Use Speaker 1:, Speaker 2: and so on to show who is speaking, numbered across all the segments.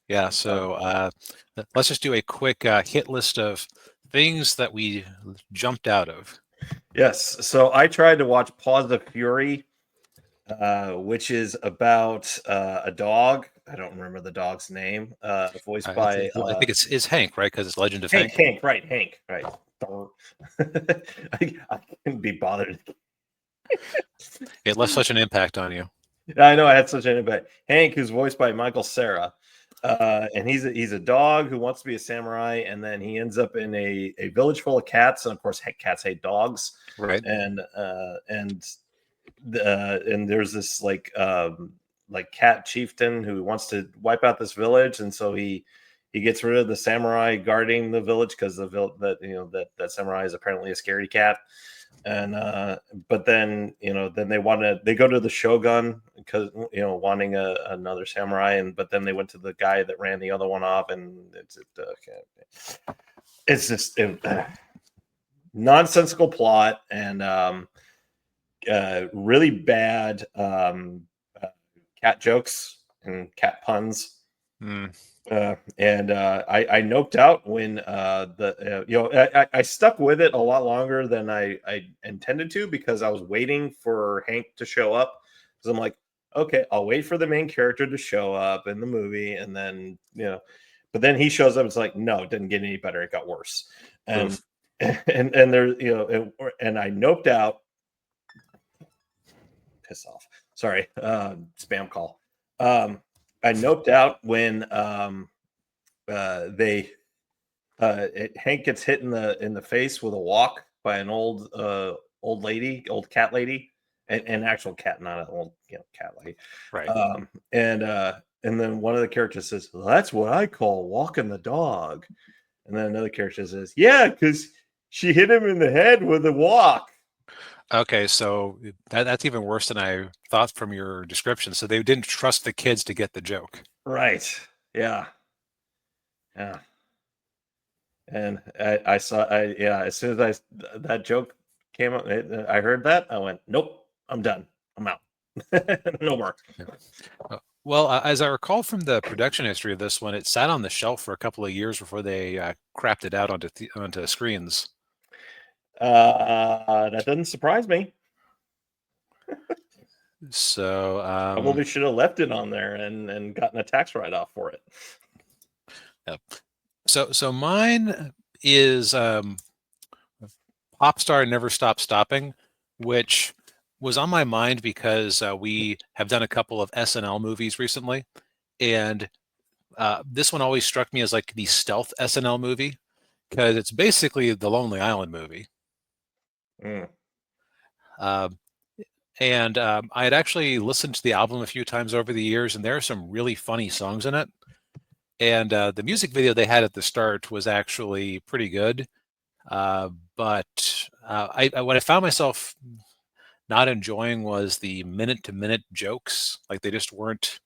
Speaker 1: Yeah, so let's just do a quick hit list of things that we jumped out of.
Speaker 2: Yes. So I tried to watch Paws of Fury, which is about a dog. I don't remember the dog's name. Voiced by
Speaker 1: I think it's Hank, right? Because it's Legend of
Speaker 2: Hank.
Speaker 1: Hank.
Speaker 2: Hank. Right. I couldn't be bothered.
Speaker 1: It left such an impact on you.
Speaker 2: I know I had such an impact. Hank, who's voiced by Michael Cera, and he's a dog who wants to be a samurai, and then he ends up in a village full of cats, and of course, cats hate dogs,
Speaker 1: Right.
Speaker 2: And there's this like cat chieftain who wants to wipe out this village, and so he gets rid of the samurai guarding the village because that samurai is apparently a scaredy cat. And but then they go to the shogun because wanting another samurai, and but then they went to the guy that ran the other one off, and it's just nonsensical plot, and really bad cat jokes and cat puns.
Speaker 1: Mm.
Speaker 2: I noped out when I stuck with it a lot longer than I intended to, because I was waiting for Hank to show up. Because I'm like, okay, I'll wait for the main character to show up in the movie, and then but then he shows up. It's like, no, it didn't get any better. It got worse. And
Speaker 1: Oof.
Speaker 2: and there and I noped out. Piss off. Sorry, spam call. I noped out when Hank gets hit in the face with a walk by an old cat lady, an actual cat, not an old cat lady.
Speaker 1: Right.
Speaker 2: And then one of the characters says, well, "That's what I call walking the dog." And then another character says, "Yeah, because she hit him in the head with a walk."
Speaker 1: Okay, so that's even worse than I thought from your description. So they didn't trust the kids to get the joke.
Speaker 2: Right. Yeah. Yeah. And I saw, as soon as that joke came up, I heard that, I went, nope, I'm done. I'm out. No more.
Speaker 1: Yeah. Well, as I recall from the production history of this one, it sat on the shelf for a couple of years before they crapped it out onto screens.
Speaker 2: That doesn't surprise me.
Speaker 1: So
Speaker 2: Probably should have left it on there and gotten a tax write-off for it.
Speaker 1: Yep. So mine is Pop Star Never Stop Stopping, which was on my mind because we have done a couple of SNL movies recently, and this one always struck me as like the stealth SNL movie because it's basically the Lonely Island movie.
Speaker 2: Mm.
Speaker 1: And I had actually listened to the album a few times over the years, and there are some really funny songs in it. And the music video they had at the start was actually pretty good. But what I found myself not enjoying was the minute-to-minute jokes. Like they just weren't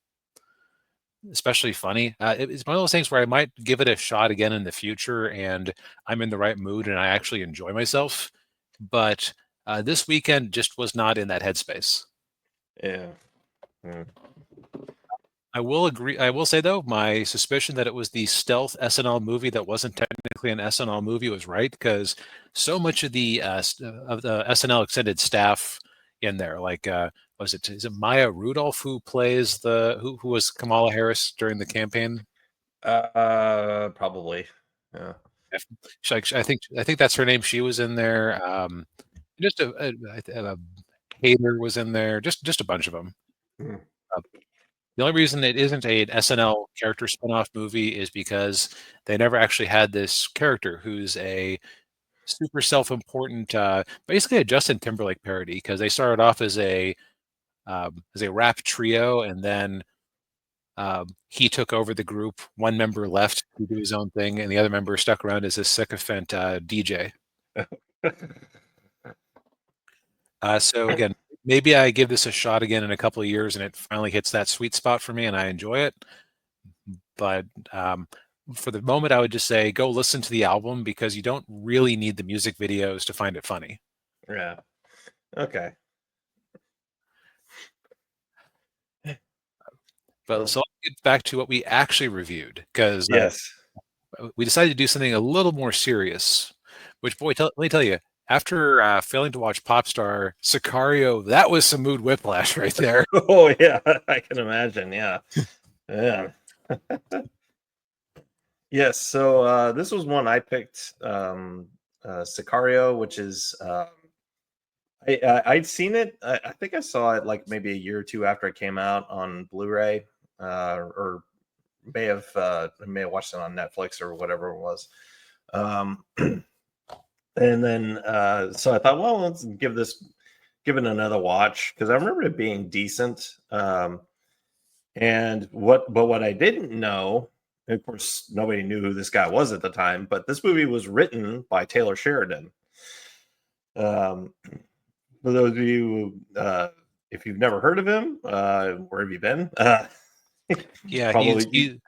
Speaker 1: especially funny. It's one of those things where I might give it a shot again in the future, and I'm in the right mood and I actually enjoy myself. But this weekend just was not in that headspace.
Speaker 2: Yeah. Mm.
Speaker 1: I will agree. I will say though, my suspicion that it was the stealth SNL movie that wasn't technically an SNL movie was right, because so much of the SNL extended staff in there, like is it Maya Rudolph who plays who was Kamala Harris during the campaign?
Speaker 2: Probably. Yeah.
Speaker 1: I think that's her name. She was in there. Just a Hater was in there. Just a bunch of them.
Speaker 2: Mm.
Speaker 1: The only reason it isn't an SNL character spinoff movie is because they never actually had this character who's a super self-important, basically a Justin Timberlake parody, because they started off as a rap trio, and then he took over the group. One member left to do his own thing, and the other member stuck around as a sycophant DJ. So again, maybe I give this a shot again in a couple of years, and it finally hits that sweet spot for me, and I enjoy it. But for the moment, I would just say go listen to the album, because you don't really need the music videos to find it funny.
Speaker 2: Yeah. Okay.
Speaker 1: But so let's get back to what we actually reviewed, because
Speaker 2: Yes.
Speaker 1: we decided to do something a little more serious. Which, boy, let me tell you, after failing to watch Popstar, Sicario, that was some mood whiplash right there.
Speaker 2: Oh yeah, I can imagine. Yeah, yeah. Yes. So this was one I picked, Sicario, which is I'd seen it. I think I saw it like maybe a year or two after it came out on Blu-ray, or may have watched it on Netflix or whatever it was. Um, and then so I thought, well, let's give it another watch because I remember it being decent. But what I didn't know, and of course, nobody knew who this guy was at the time, but this movie was written by Taylor Sheridan. Um, for those of you, if you've never heard of him, where have you been?
Speaker 1: Yeah,
Speaker 2: Probably,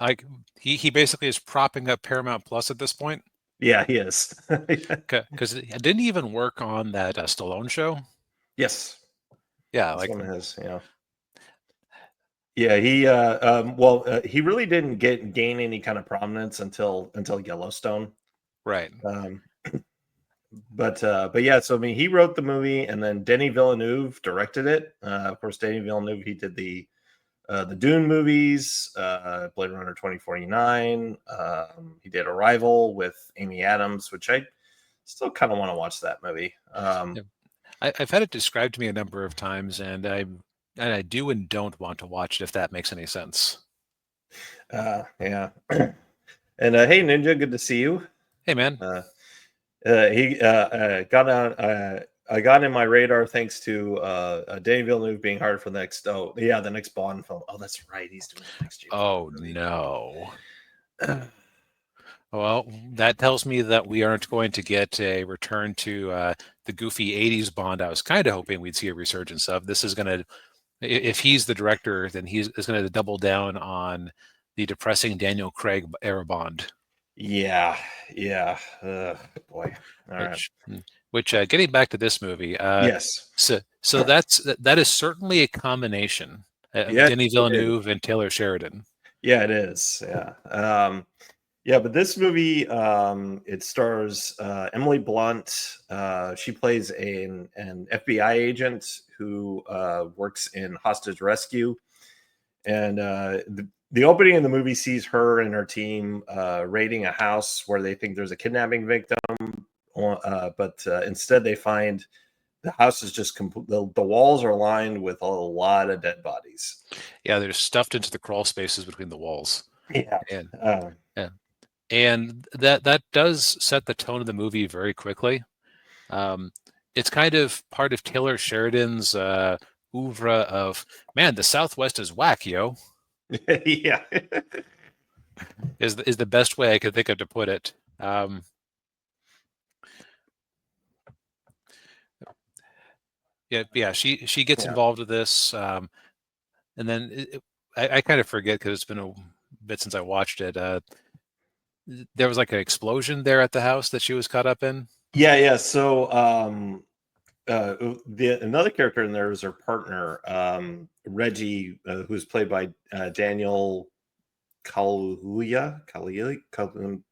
Speaker 1: like he basically is propping up Paramount Plus at this point.
Speaker 2: yeah, he is.
Speaker 1: Because it didn't even work on that Stallone show.
Speaker 2: Yes,
Speaker 1: Yeah,
Speaker 2: that's
Speaker 1: like
Speaker 2: one of his. Yeah, yeah. He really didn't gain any kind of prominence until Yellowstone.
Speaker 1: right.
Speaker 2: Um, but yeah, so I mean, he wrote the movie, and then Denis Villeneuve directed it. Of course, Denis Villeneuve, he did the Dune movies, Blade Runner 2049. He did Arrival with Amy Adams, which I still kind of want to watch that movie.
Speaker 1: Yeah. I've had it described to me a number of times, and I do and don't want to watch it if that makes any sense.
Speaker 2: Yeah. And hey, Ninja, good to see you.
Speaker 1: Hey, man.
Speaker 2: He got on. I got in my radar thanks to Denis Villeneuve being hired for the next. Oh, yeah, the next Bond film. Oh, that's right. He's doing the next James Bond
Speaker 1: Oh
Speaker 2: movie.
Speaker 1: no. Well, that tells me that we aren't going to get a return to the goofy '80s Bond. I was kind of hoping we'd see a resurgence of. This is going to, if he's the director, then he's going to double down on the depressing Daniel Craig era Bond.
Speaker 2: Yeah, yeah. Boy. All right.
Speaker 1: Which, getting back to this movie,
Speaker 2: Yes.
Speaker 1: so that is certainly a combination of
Speaker 2: Yes,
Speaker 1: Denis
Speaker 2: it is.
Speaker 1: Villeneuve and Taylor Sheridan.
Speaker 2: Yeah, it is. Yeah. Yeah, but this movie, it stars Emily Blunt. She plays an FBI agent who works in hostage rescue. And the opening of the movie sees her and her team raiding a house where they think there's a kidnapping victim. But instead, they find the house is just the walls are lined with a lot of dead bodies.
Speaker 1: Yeah, they're stuffed into the crawl spaces between the walls,
Speaker 2: Yeah.
Speaker 1: and
Speaker 2: Uh,
Speaker 1: yeah, and that does set the tone of the movie very quickly. Um, it's kind of part of Taylor Sheridan's oeuvre of, man, the Southwest is whack, yo.
Speaker 2: yeah.
Speaker 1: Is the best way I could think of to put it. Um, yeah, she gets
Speaker 2: Yeah.
Speaker 1: involved with this, and then I kind of forget because it's been a bit since I watched it. There was like an explosion there at the house that she was caught up in.
Speaker 2: Yeah. So the another character in there is her partner, Reggie, who's played by Daniel Kaluuya. I'm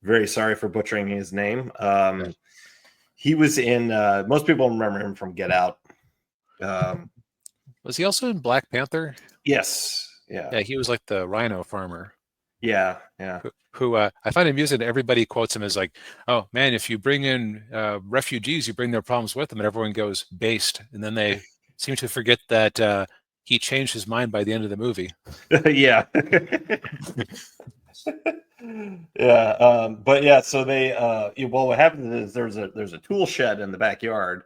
Speaker 2: very sorry for butchering his name.
Speaker 1: Right.
Speaker 2: He was in. Most people remember him from Get Out. Um,
Speaker 1: Was he also in Black Panther?
Speaker 2: yes. Yeah.
Speaker 1: Yeah, he was like the rhino farmer.
Speaker 2: Yeah. Yeah.
Speaker 1: Who I find amusing. Everybody quotes him as like, "Oh man, if you bring in refugees, you bring their problems with them," and everyone goes based, and then they seem to forget that he changed his mind by the end of the movie.
Speaker 2: Yeah. Yeah. But yeah. So they. Well, what happens is there's a tool shed in the backyard,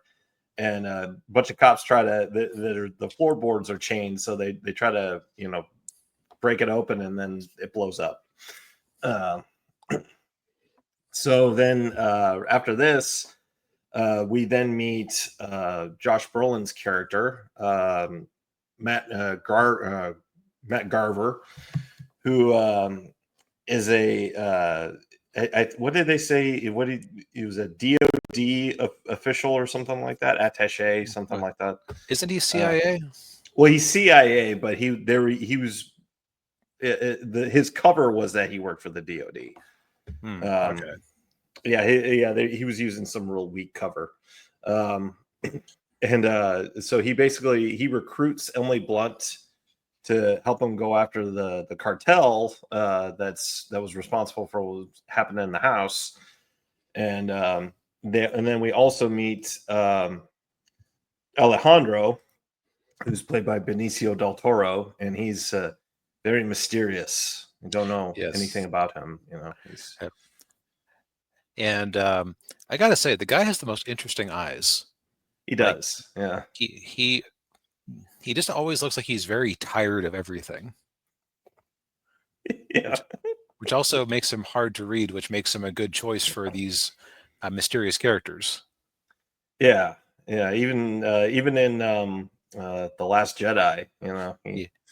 Speaker 2: and a bunch of cops try to the floorboards are chained, so they try to break it open, and then it blows up. Uh, so then after this, we then meet Josh Brolin's character, Matt Matt Garver, who is what did they say? He was a DOD official or something like that, attaché, something like that.
Speaker 1: Isn't he
Speaker 2: Uh,
Speaker 1: CIA?
Speaker 2: Well, he's CIA, but he was his cover was that he worked for the DoD.
Speaker 1: Okay.
Speaker 2: Yeah, he was using some real weak cover. Um, and so he recruits Emily Blunt to help him go after the cartel that was responsible for what was happening in the house. And then we also meet Alejandro, who's played by Benicio del Toro, and he's very mysterious. We don't know anything
Speaker 1: Yes.
Speaker 2: about him. You know, he's
Speaker 1: And I gotta say, the guy has the most interesting eyes.
Speaker 2: he
Speaker 1: Like
Speaker 2: does. Yeah,
Speaker 1: he he just always looks like he's very tired of everything,
Speaker 2: yeah,
Speaker 1: which also makes him hard to read, which makes him a good choice for these mysterious characters.
Speaker 2: yeah, yeah. Even in the Last Jedi, you know,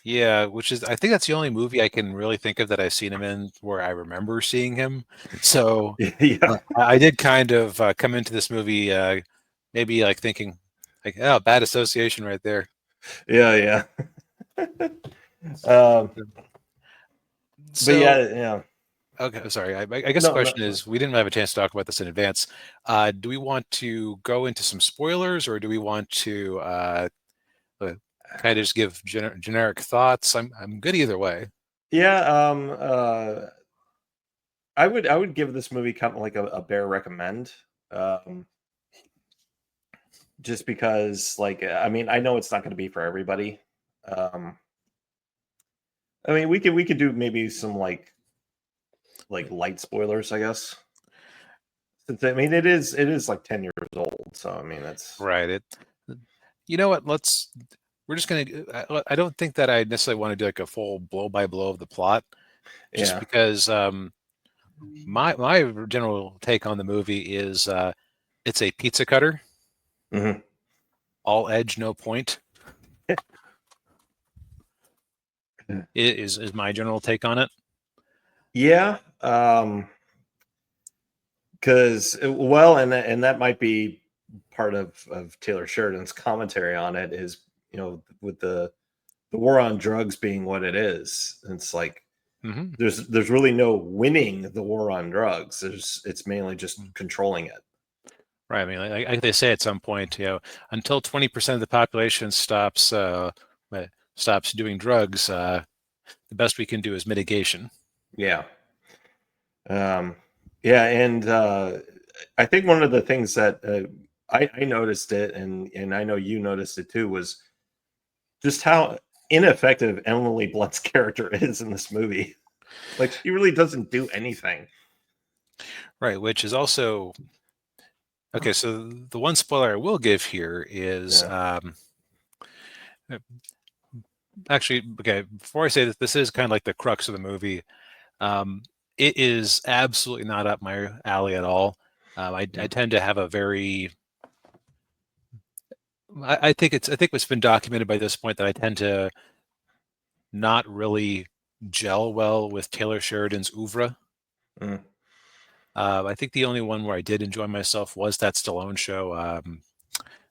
Speaker 1: Yeah, which is I think that's the only movie I can really think of that I've seen him in where I remember seeing him. So
Speaker 2: yeah,
Speaker 1: I did kind of come into this movie maybe like thinking like, oh, bad association right there.
Speaker 2: yeah. um, but
Speaker 1: So
Speaker 2: yeah.
Speaker 1: okay, sorry. I guess the
Speaker 2: No, no.
Speaker 1: question is, we didn't have a chance to talk about this in advance. Do we want to go into some spoilers, or do we want to uh, kind of just give generic thoughts? I'm good either way.
Speaker 2: Yeah, I would give this movie kind of like a bare recommend. Um, just because, like, I mean, I know it's not going to be for everybody. Um, I mean, we could do maybe some like light spoilers, I guess. Since I mean, it is like 10 years old, so I mean, that's
Speaker 1: Right. You know what? We're just gonna. I don't think that I necessarily want to do like a full blow by blow of the plot, just
Speaker 2: yeah.
Speaker 1: because my general take on the movie is it's a pizza cutter,
Speaker 2: Hmm.
Speaker 1: all edge, no point. Is my general take on it.
Speaker 2: Yeah. Because well, and that might be part of Taylor Sheridan's commentary on it is, with the war on drugs being what it is. It's like
Speaker 1: Hmm.
Speaker 2: there's really no winning the war on drugs. It's mainly just controlling it.
Speaker 1: Right. I mean, like they say at some point, until 20% of the population stops doing drugs, the best we can do is mitigation.
Speaker 2: Yeah. Um, yeah, and I think one of the things that I noticed it, and I know you noticed it too, was just how ineffective Emily Blunt's character is in this movie. Like, she really doesn't do anything.
Speaker 1: Right. Which is also okay. So the one spoiler I will give here is
Speaker 2: Yeah.
Speaker 1: actually okay. Before I say that, this is kind of like the crux of the movie. Um, it is absolutely not up my alley at all. I
Speaker 2: Mm.
Speaker 1: tend to have a very I think it's been documented by this point that I tend to not really gel well with Taylor Sheridan's oeuvre.
Speaker 2: Mm.
Speaker 1: I think the only one where I did enjoy myself was that Stallone show,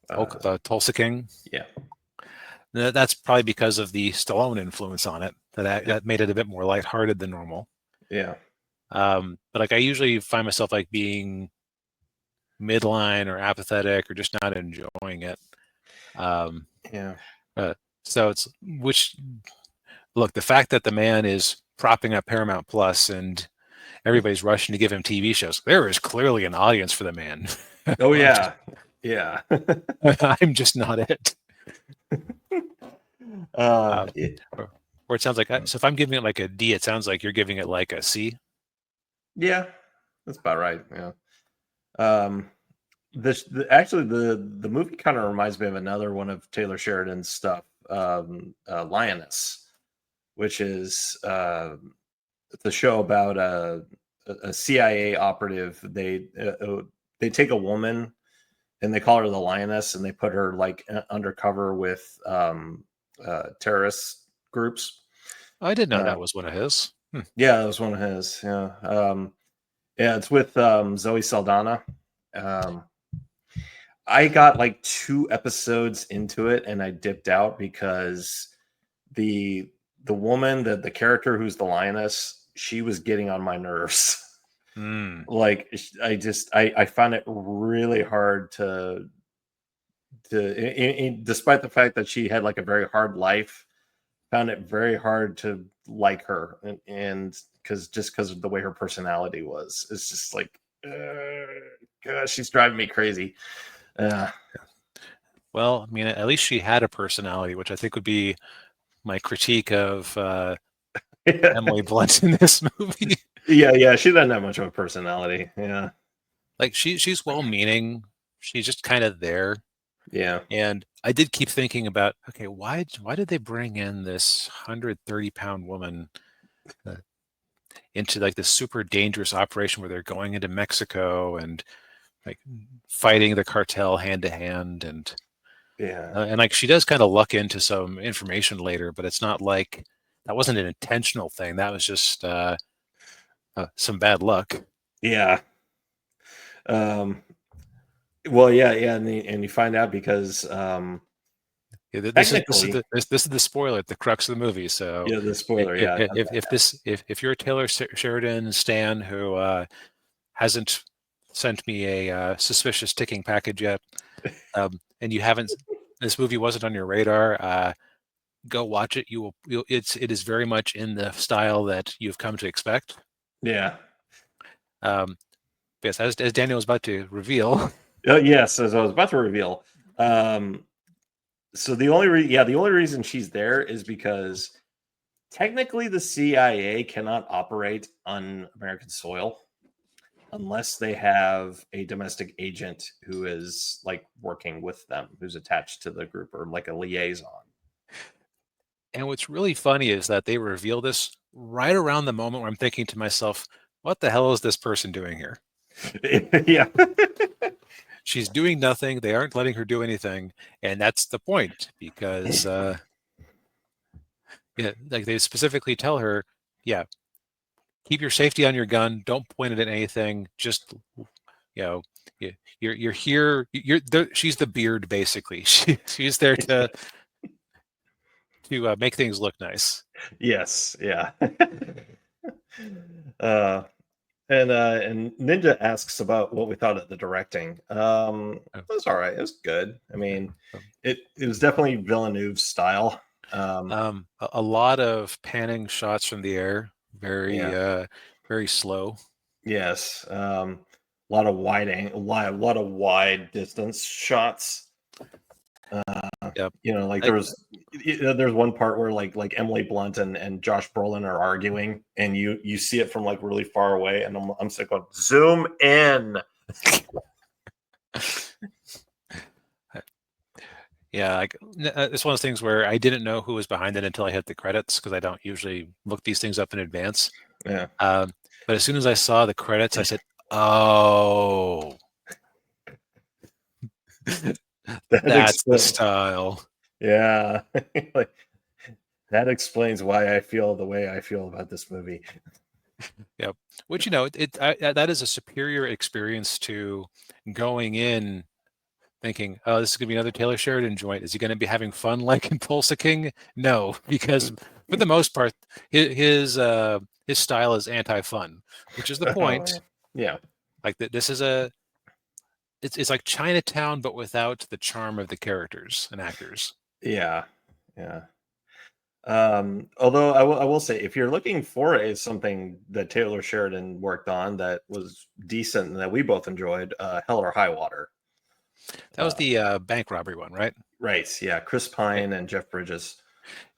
Speaker 2: Uh,
Speaker 1: Tulsa King.
Speaker 2: yeah.
Speaker 1: That's probably because of the Stallone influence on it
Speaker 2: Yep.
Speaker 1: that made it a bit more lighthearted than normal.
Speaker 2: Yeah.
Speaker 1: But like I usually find myself like being midline or apathetic or just not enjoying it. Um,
Speaker 2: Yeah.
Speaker 1: uh, so it's which look the fact that the man is propping up Paramount Plus and everybody's rushing to give him TV shows. There is clearly an audience for the man.
Speaker 2: Oh
Speaker 1: I'm just
Speaker 2: yeah. Yeah.
Speaker 1: I'm just not it. Um,
Speaker 2: Yeah.
Speaker 1: or it sounds like so. If I'm giving it like a D, it sounds like you're giving it like a C.
Speaker 2: Yeah. That's about right. Yeah. Um, actually the movie kind of reminds me of another one of Taylor Sheridan's stuff, Lioness, which is the show about a CIA operative. They take a woman and they call her the Lioness, and they put her like undercover with terrorist groups.
Speaker 1: I didn't know that
Speaker 2: Um,
Speaker 1: was one of his.
Speaker 2: yeah, that was one of his. Yeah, it's with Zoe Saldana. Um, I got like 2 episodes into it and I dipped out because the the woman, the character who's the lioness, she was getting on my nerves.
Speaker 1: Mm.
Speaker 2: Like I found it really hard despite the fact that she had like a very hard life, found it very hard to like her, and because of the way her personality was, it's just like, gosh, she's driving me crazy. uh,
Speaker 1: Well, I mean, at least she had a personality, which I think would be my critique of Emily Blunt in this movie.
Speaker 2: yeah, she doesn't have much of a personality. Yeah,
Speaker 1: Like she's well-meaning, she's just kind of there.
Speaker 2: yeah,
Speaker 1: And I did keep thinking about, okay, why did they bring in this 130-pound woman uh, into like this super dangerous operation where they're going into Mexico and like fighting the cartel hand to hand,
Speaker 2: yeah,
Speaker 1: and like she does kind of luck into some information later, but it's not like that wasn't an intentional thing. That was just some bad luck.
Speaker 2: yeah. um well, yeah, and you find out because
Speaker 1: Yeah,
Speaker 2: technically,
Speaker 1: this is the spoiler at the crux of the movie. So
Speaker 2: yeah, the spoiler, yeah.
Speaker 1: if you're a Taylor Sheridan stan who hasn't sent me a suspicious ticking package yet, and you haven't, this movie wasn't on your radar, go watch it. It is very much in the style that you've come to expect.
Speaker 2: Yeah.
Speaker 1: Um, yes, as Daniel was about to reveal.
Speaker 2: Yes, as I was about to reveal. So the only reason she's there is because technically the CIA cannot operate on American soil unless they have a domestic agent who is like working with them, who's attached to the group, or like a liaison.
Speaker 1: And what's really funny is that they reveal this right around the moment where I'm thinking to myself, what the hell is this person doing here?
Speaker 2: Yeah.
Speaker 1: She's doing nothing. They aren't letting her do anything. And that's the point, because yeah, like they specifically tell her, yeah, keep your safety on your gun. Don't point it at anything. Just, you know, you're here. She's the beard, basically. She's there to make things look nice.
Speaker 2: Yes, yeah. uh and Ninja asks about what we thought of the directing. It was all right. It was good. I mean, it was definitely Villeneuve's style.
Speaker 1: A lot of panning shots from the air,
Speaker 2: Yeah.
Speaker 1: very slow.
Speaker 2: Yes. A lot of a lot of wide distance shots.
Speaker 1: Yep.
Speaker 2: Like
Speaker 1: Like,
Speaker 2: there's one part where like Emily Blunt and Josh Brolin are arguing, and you see it from like really far away, and I'm sick of zoom in.
Speaker 1: yeah, like it's one of those things where I didn't know who was behind it until I hit the credits, because I don't usually look these things up in advance.
Speaker 2: Yeah.
Speaker 1: Um, but as soon as I saw the credits, I said, "Oh,
Speaker 2: That
Speaker 1: that's the
Speaker 2: explains.
Speaker 1: style."
Speaker 2: Yeah. Like, that explains why I feel the way I feel about this movie.
Speaker 1: Yep. Which, that is a superior experience to going in thinking, "Oh, this is gonna be another Taylor Sheridan joint. Is he gonna be having fun like in Tulsa King?" No, because for the most part, his style is anti-fun, which is the
Speaker 2: Oh,
Speaker 1: point.
Speaker 2: yeah.
Speaker 1: Like this is it's like Chinatown, but without the charm of the characters and actors.
Speaker 2: Yeah. Yeah. Although I will say, if you're looking for something that Taylor Sheridan worked on that was decent and that we both enjoyed, Hell or High Water.
Speaker 1: That was the bank robbery one, right?
Speaker 2: Right. Yeah. Chris
Speaker 1: Yeah,
Speaker 2: Pine and Jeff Bridges.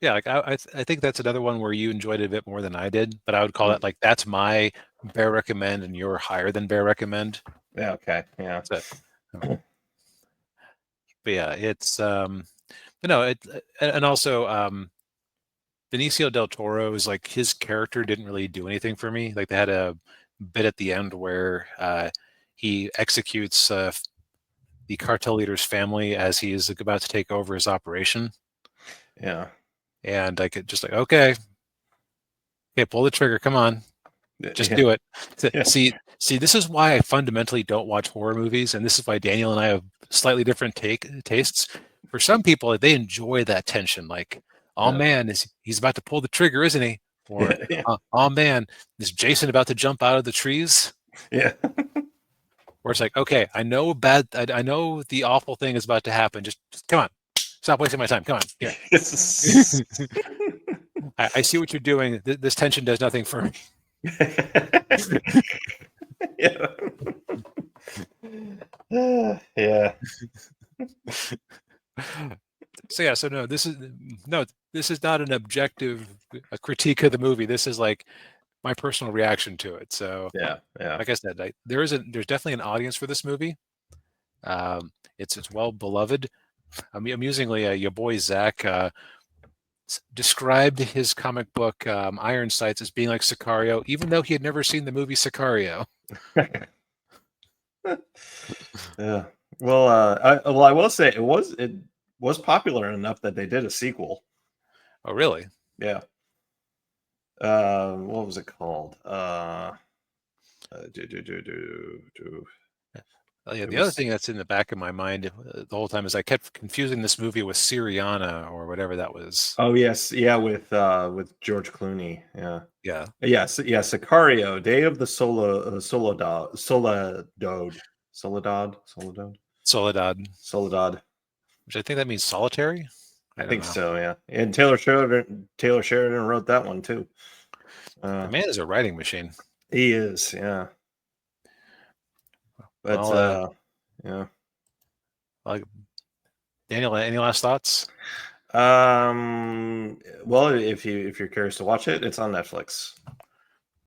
Speaker 1: yeah. Like I think that's another one where you enjoyed it a bit more than I did, but I would call
Speaker 2: Mm.
Speaker 1: it like that's my bear recommend, and you're higher than bear recommend.
Speaker 2: Yeah. Okay. Yeah.
Speaker 1: So, but yeah, it's but no, and also Benicio del Toro is like his character didn't really do anything for me. Like they had a bit at the end where he executes the cartel leader's family as he is about to take over his operation,
Speaker 2: Yeah.
Speaker 1: and I could just like, okay, pull the trigger, come on, just
Speaker 2: Yeah.
Speaker 1: do it.
Speaker 2: Yeah.
Speaker 1: See, See, this is why I fundamentally don't watch horror movies, and this is why Daniel and I have slightly different tastes. For some people, they enjoy that tension, like, oh
Speaker 2: Yeah.
Speaker 1: man, he's about to pull the trigger, isn't he? Or,
Speaker 2: Yeah.
Speaker 1: oh man, is Jason about to jump out of the trees?
Speaker 2: Yeah.
Speaker 1: Where it's like, okay, I know the awful thing is about to happen. Just come on, stop wasting my time. Come on, here. I see what you're doing. This tension does nothing for me.
Speaker 2: Yeah. Yeah.
Speaker 1: So yeah, so no, this is not an objective critique of the movie. This is like my personal reaction to it. So,
Speaker 2: Yeah. Yeah.
Speaker 1: like I said, there's definitely an audience for this movie. It's well beloved. Amusingly, your boy Zach described his comic book Iron Sights as being like Sicario, even though he had never seen the movie Sicario.
Speaker 2: Yeah. Well, I will say it was popular enough that they did a sequel.
Speaker 1: Oh, really?
Speaker 2: Yeah. What was it called? Do, do, do, do.
Speaker 1: Oh, yeah,
Speaker 2: It
Speaker 1: the other
Speaker 2: was.
Speaker 1: thing that's in the back of my mind the whole time is I kept confusing this movie with Syriana or whatever that was.
Speaker 2: Oh yes, yeah, with George Clooney. Yeah.
Speaker 1: Yeah,
Speaker 2: Yes, yeah. Sicario, Day of the Soledad,
Speaker 1: Soledad,
Speaker 2: Soledad.
Speaker 1: which I think that means solitary.
Speaker 2: I
Speaker 1: I don't
Speaker 2: think
Speaker 1: know.
Speaker 2: so. Yeah, and Taylor Sheridan wrote that one too.
Speaker 1: The
Speaker 2: Uh,
Speaker 1: man is a writing machine.
Speaker 2: he is. Yeah, but
Speaker 1: Well,
Speaker 2: yeah.
Speaker 1: like Daniel, any last thoughts?
Speaker 2: Well, if you're curious to watch it, it's on Netflix.